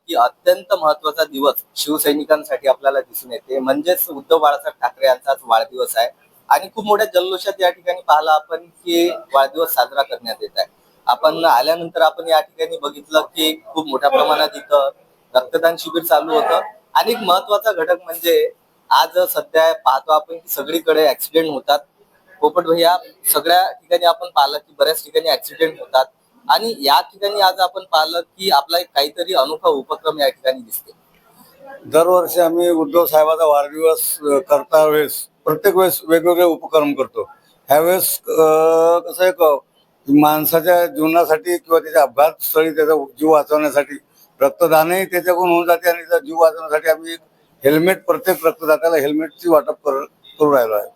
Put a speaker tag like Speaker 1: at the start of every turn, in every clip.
Speaker 1: की अत्यंत महत्वाचा दिवस शिवसैनिकांसाठी आपल्याला दिसून येते, म्हणजेच उद्धव बाळासाहेब ठाकरे यांचाच वाढदिवस आहे. आणि खूप मोठ्या जल्लोषात या ठिकाणी पाहिलं आपण की वाढदिवस साजरा करण्यात येत आहे. आपण आल्यानंतर आपण या ठिकाणी बघितलं की खूप मोठ्या प्रमाणात इथं रक्तदान शिबिर चालू होतं. आणि एक महत्वाचा घटक म्हणजे आज सध्या पाहतो आपण की सगळीकडे ऍक्सिडेंट होतात. पोपट भैया, सगळ्या ठिकाणी आपण पाहिलं की बऱ्याच ठिकाणी ऍक्सिडेंट होतात. आणि या ठिकाणी आज आपण पाहिलं की आपला एक काहीतरी अनोखा उपक्रम या ठिकाणी दिसते.
Speaker 2: दरवर्षी आम्ही उद्धव साहेबाचा वाढदिवस करता वेळेस प्रत्येक वेळेस वेगवेगळे उपक्रम करतो. ह्यावेळेस कसं आहे माणसाच्या जीवनासाठी किंवा त्याच्या अपघात स्थळी त्याचा जीव वाचवण्यासाठी रक्तदानही त्याच्याकडून होऊन जाते आणि त्याचा जीव वाचवण्यासाठी आम्ही हेल्मेट प्रत्येक रक्तदात्याला हेल्मेटची वाटप करू राहिलो आहे.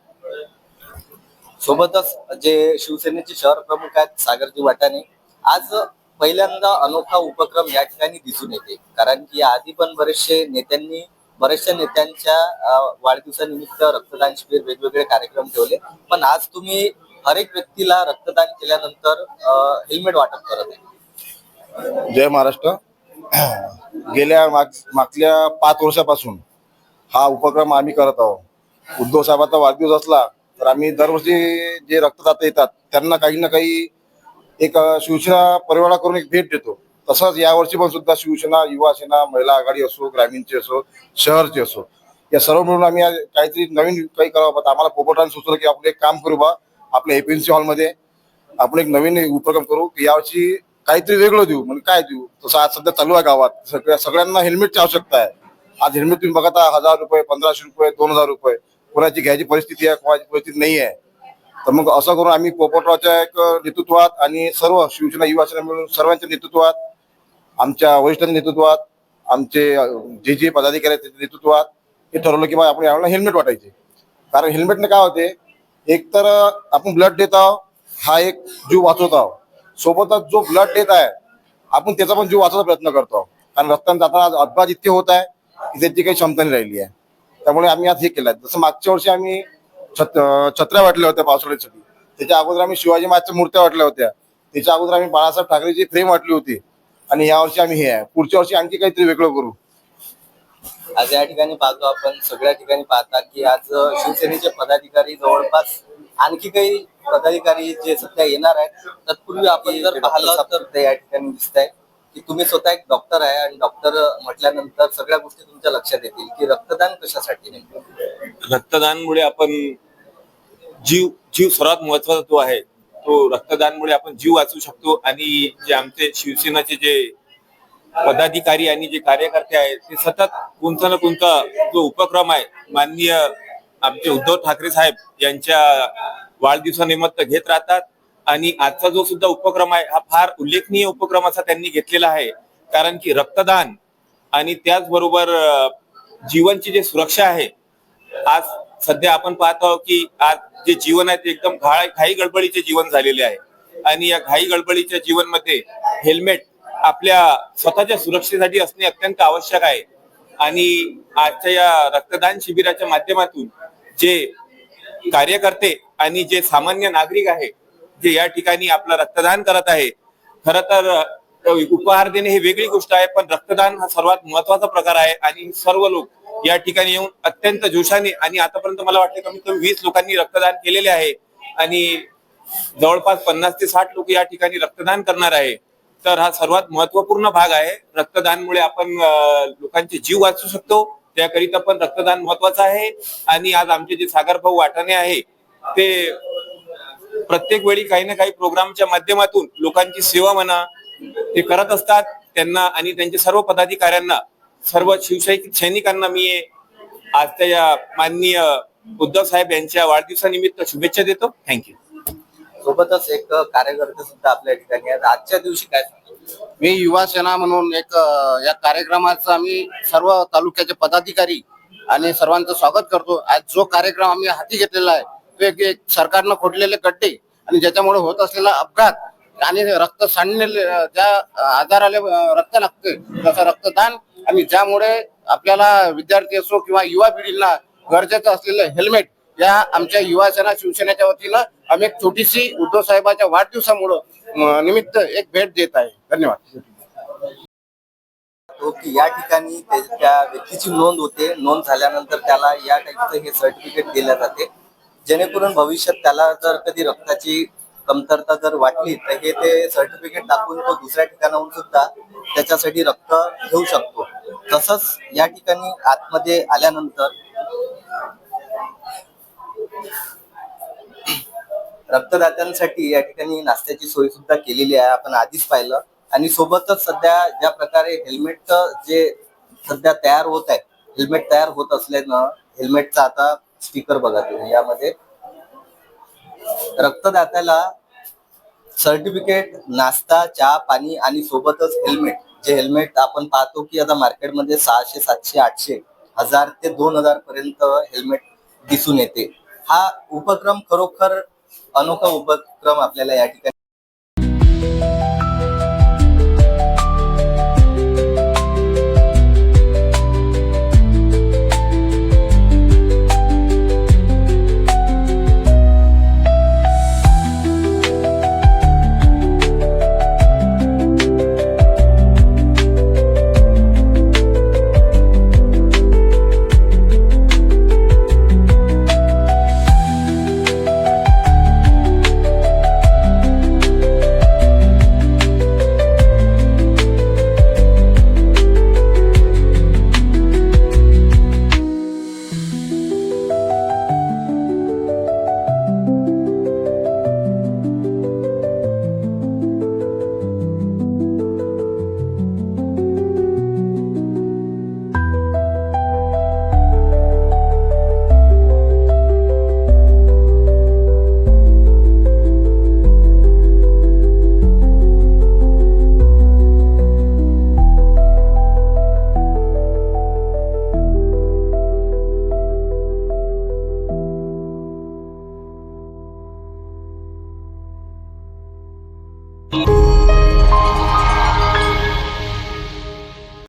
Speaker 1: सोबतच जे शिवसेनेचे शहर प्रमुख आहेत सागरजी वाटाणे, आज पहिल्यांदा अनोखा उपक्रम या ठिकाणी दिसून येते. कारण की आधी पण बऱ्याचशा नेत्यांच्या वाढदिवसानिमित्त रक्तदान शिबिर वेगवेगळे कार्यक्रम ठेवले, पण आज तुम्ही हर एक व्यक्तीला रक्तदान केल्यानंतर हेल्मेट वाटप करत आहे.
Speaker 3: जय महाराष्ट्र. गेल्या मागल्या 5 वर्षापासून हा उपक्रम आम्ही करत आहोत. उद्धव साहेबांचा वाढदिवस असला तर आम्ही दरवर्षी जे रक्तदाते येतात त्यांना काही ना काही एक शिवसेना परिवाराकडून एक भेट देतो. तसंच यावर्षी पण सुद्धा शिवसेना, युवा सेना, महिला आघाडी असो, ग्रामीणचे असो, शहरचे असो, या सर्व मिळून आम्ही काहीतरी नवीन काही करावं. आम्हाला पोपटाने सुचलं की आपण एक काम करू बा, आपल्या एपीएमसी हॉलमध्ये आपण एक नवीन उपक्रम करू की यावर्षी काहीतरी वेगळं देऊ. म्हणजे काय देऊ, तसं आज सध्या चालू आहे गावात सगळ्यांना हेल्मेटची आवश्यकता आहे. आज हेल्मेट तुम्ही बघा 1000 रुपये, 1500 रुपये, 2000 रुपये, कोणाची घ्यायची परिस्थिती आहे, कोणाची परिस्थिती नाही आहे. तर मग असं करून आम्ही पोपटरावच्या एक नेतृत्वात आणि सर्व शिवसेना युवा सेना मिळून सर्वांच्या नेतृत्वात, आमच्या वरिष्ठांच्या नेतृत्वात, आमचे जे पदाधिकारी आहेत त्याच्या नेतृत्वात हे ठरवलं की बा आपण यावेळेला हेल्मेट वाटायचे. कारण हेल्मेटने काय होते, एक तर आपण ब्लड देत आहोत, हा एक जीव वाचवत आहोत. सोबतच जो ब्लड देत आहे आपण त्याचा पण जीव वाचवायचा प्रयत्न करतो. कारण रक्ताने जाताना अपघात इतके होत आहे की त्याची काही क्षमता नाही राहिली आहे. त्यामुळे आम्ही आज हे केलं. जसं मागच्या वर्षी आम्ही छत्र्या वाटल्या होत्या पावसाळ्यासाठी, त्याच्या अगोदर आम्ही शिवाजी महाराजच्या मूर्त्या वाटल्या होत्या, त्याच्या अगोदर आम्ही बाळासाहेब ठाकरेची फ्रेम वाटली होती. आणि यावर्षी आम्ही हे आहे, पुढच्या वर्षी आणखी काहीतरी वेगळं करू.
Speaker 1: आज या ठिकाणी पाहतो आपण सगळ्या ठिकाणी पाहतात की आज शिवसेनेचे पदाधिकारी जवळपास आणखी काही पदाधिकारी जे सध्या येणार आहेत. तत्पूर्वी आपण जर पाहिलं तर या ठिकाणी दिसत आहे की तुम्ही स्वतः एक डॉक्टर आहे आणि डॉक्टर म्हटल्यानंतर सगळ्या गोष्टी तुमच्या लक्षात येतील की रक्तदान कशासाठी नेमकं.
Speaker 4: रक्तदानमुळे आपण जीव सर्वात महत्वाचा तो आहे. तो रक्तदानमुळे आपण जीव वाचवू शकतो. आणि जे आमचे शिवसेनेचे जे पदाधिकारी आणि जे कार्यकर्ते आहेत ते सतत कोणता ना कोणता जो उपक्रम आहे माननीय आमचे उद्धव ठाकरे साहेब यांच्या वाढदिवसानिमित्त घेत राहतात. आणि आजचा जो सुद्धा उपक्रम आहे हा फार उल्लेखनीय उपक्रम असा त्यांनी घेतलेला आहे. कारण की रक्तदान आणि त्याचबरोबर जीवनची जी सुरक्षा आहे, आज सध्या आपण पाहतो की आज जे जीवन आहे ते एकदम घाई गडबडीचे जीवन झालेले आहे. आणि या घाई गडबडीच्या जीवनमध्ये हेल्मेट आपल्या स्वतःच्या सुरक्षेसाठी असणे अत्यंत आवश्यक आहे. आणि आजच्या या रक्तदान शिबिराच्या माध्यमातून जे कार्यकर्ते आणि जे सामान्य नागरिक आहे जे या ठिकाणी आपलं रक्तदान करत आहे, खरं तर उपहार देणे ही वेगळी गोष्ट आहे, पण रक्तदान हा सर्वात महत्वाचा प्रकार आहे. आणि सर्व लोक या ठिकाणी येऊन अत्यंत जोशाने, आणि आतापर्यंत मला वाटते कमीत कमी 20 लोकांनी रक्तदान केलेले आहे आणि जवळपास 50 ते 60 लोक या ठिकाणी रक्तदान करणार आहे. तर हा सर्वात महत्वपूर्ण भाग आहे. रक्तदानमुळे आपण लोकांचे जीव वाचवू शकतो, त्याकरिता पण रक्तदान महत्वाचं आहे. आणि आज आमचे जे सागर भाऊ वाटाणे आहे ते प्रत्येक वेळी काही ना काही प्रोग्रामच्या माध्यमातून लोकांची सेवा म्हणा ते करत असतात. त्यांना आणि त्यांच्या सर्व पदाधिकाऱ्यांना, सर्व शिवसैनिकांना मी आजच्या या माननीय उद्धव साहेब यांच्या वाढदिवसानिमित्त शुभेच्छा देतो. थँक्यू.
Speaker 1: सोबतच एक कार्यकर्ते सुद्धा आपल्या ठिकाणी आहेत. आजच्या दिवशी काय सांगतो?
Speaker 5: मी युवा सेना म्हणून एक या कार्यक्रमाचं आम्ही सर्व तालुक्याचे पदाधिकारी आणि सर्वांचं स्वागत करतो. आज जो कार्यक्रम आम्ही हाती घेतलेला आहे तो एक सरकारनं खोदलेले गड्डे आणि ज्याच्यामुळे होत असलेला अपघात आणि रक्त सांडलेले ज्या आजाराला रक्त लागते तसं रक्तदान, आणि ज्यामुळे आपल्याला विद्यार्थी असो किंवा युवा पिढीला गरजेचं असलेलं हेल्मेट या आमच्या युवा सेना शिवसेनेच्या वतीनं आम्ही एक छोटीशी उद्धव साहेबांच्या वाढदिवसामुळे निमित्त एक भेट देत आहे. धन्यवाद.
Speaker 1: पाहतो की या ठिकाणी त्या व्यक्तीची नोंद होते. नोंद झाल्यानंतर त्याला या टाईपचं हे सर्टिफिकेट दिलं जाते, जेणेकरून भविष्यात त्याला जर कधी रक्ताची कमतरता जर वाटली तर हे ते सर्टिफिकेट दाखवून तो दुसऱ्या ठिकाणाहून सुद्धा त्याच्यासाठी रक्त घेऊ शकतो. तसंच या ठिकाणी आतमध्ये आल्यानंतर रक्तदात्यांसाठी या ठिकाणी नाश्त्याची सोय सुद्धा केलेली आहे, आपण आधीच पाहिलं. आणि सोबतच सध्या ज्या प्रकारे हेल्मेट जे सध्या तयार होत आहे, हेल्मेट तयार होत असल्यानं हेल्मेटचा आता स्टिकर बघा तुम्ही, यामध्ये रक्तदात्याला सर्टिफिकेट, नाश्ता, चहा, पाणी आणि सोबतच हेल्मेट. जे हेल्मेट आपण पाहतो की आता मार्केटमध्ये 600, 700, 800, 1000 ते 2000 पर्यंत हेल्मेट दिसून येते. हा उपक्रम खरोखर अनोखा उपक्रम आपल्याला या ठिकाणी